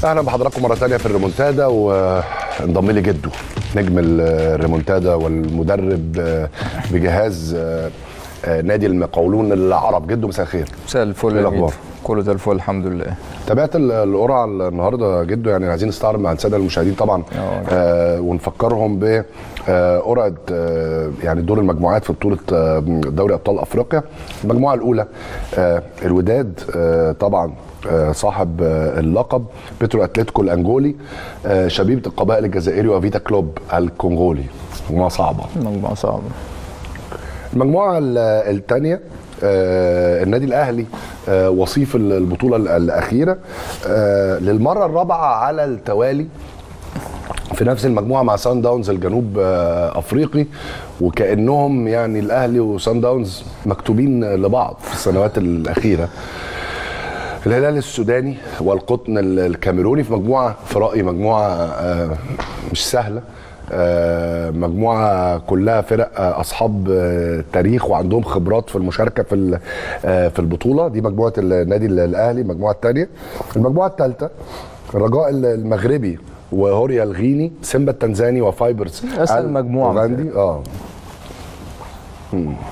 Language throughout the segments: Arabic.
اهلا بحضراتكم مره ثانيه في الريمونتادا، وانضم لي جده نجم الريمونتادا والمدرب بجهاز نادي المقاولون العرب. جده مساء الخير. مساء الفل. ايه الاخبار؟ كله زي الفل الحمد لله. تابعت القرعه النهارده جده؟ يعني عايزين نستعرض مع الساده المشاهدين طبعا ونفكرهم بقرعه يعني دور المجموعات في بطوله دوري ابطال افريقيا. المجموعه الاولى الوداد طبعا صاحب اللقب، بيترو اتلتيكو الانجولي، شبيبه القبائل الجزائري، وفيتا كلوب الكونغولي. مجموعه صعبه. المجموعه الثانيه النادي الاهلي وصيف البطوله الاخيره للمره الرابعه على التوالي في نفس المجموعه مع سان داونز الجنوب افريقي، وكانهم يعني الاهلي وسان داونز مكتوبين لبعض في السنوات الاخيره. الهلال السوداني والقطن الكاميروني في مجموعه، في رايي مجموعه مش سهله، مجموعه كلها فرق اصحاب تاريخ وعندهم خبرات في المشاركه في البطوله دي. مجموعه النادي الاهلي. المجموعه الثانيه، المجموعه الثالثه، الرجاء المغربي وهوريا الغيني، سيمبا التنزاني وفايبرز اسهل مجموعه.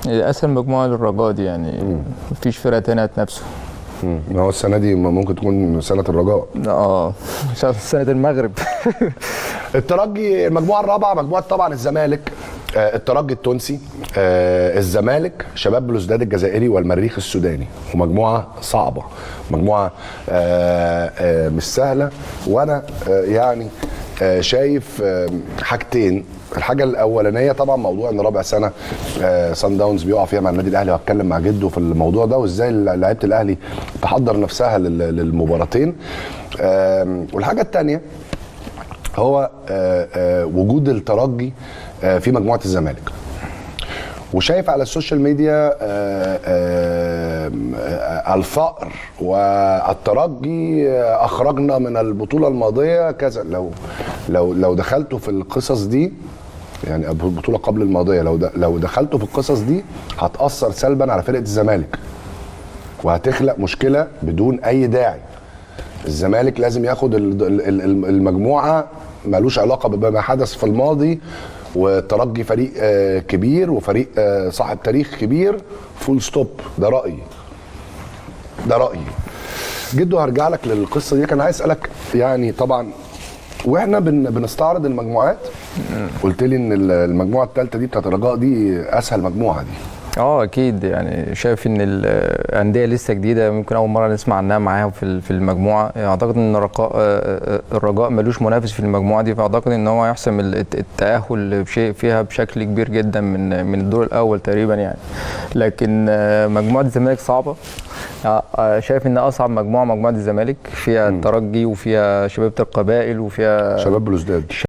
اسهل مجموعه للرجاء دي، يعني مفيش فرقه ثانيه هتنافسه. ما هو السنه دي ممكن تكون سنه الرجاء. سنه المغرب. الترجي المجموعه الرابعه، مجموعه طبعا الزمالك، الترجي التونسي، الزمالك، شباب بلوزداد الجزائري، والمريخ السوداني. ومجموعه صعبه، مجموعه مش سهله. وانا يعني شايف حاجتين. الحاجه الاولانيه طبعا موضوع ان رابع سنه سان داونز بيقع فيها مع النادي الاهلي، وهتكلم مع جده في الموضوع ده وازاي لعيبه الاهلي تحضر نفسها للمباراتين. والحاجه الثانيه هو وجود الترجي في مجموعه الزمالك. وشايف على السوشيال ميديا الفقر والترجي اخرجنا من البطوله الماضيه كذا. لو دخلتوا في القصص دي، يعني البطوله قبل الماضيه، لو دخلتوا في القصص دي هتاثر سلبا على فرقه الزمالك وهتخلق مشكله بدون اي داعي. الزمالك لازم ياخد المجموعه، مالوش علاقه بما حدث في الماضي. والترجي فريق كبير وفريق صاحب تاريخ كبير، فول ستوب. ده رأيي. جدو هرجع لك للقصه دي. كان عايز اسالك يعني طبعا واحنا بنستعرض المجموعات قلت لي ان المجموعه الثالثه دي بتاعت الرجاء دي اسهل مجموعه دي. اكيد، يعني شايف ان الانديه لسه جديده، ممكن اول مره نسمع عنها معاهم في المجموعه. اعتقد ان الرجاء ملوش منافس في المجموعه دي، فاعتقد ان هو هيحسم التاهل فيها بشكل كبير جدا من الدور الاول تقريبا يعني. لكن مجموعه الزمالك صعبه. شايف ان اصعب مجموعه الزمالك، فيها الترجي وفيها شباب القبائل وفيها شباب بلوزداد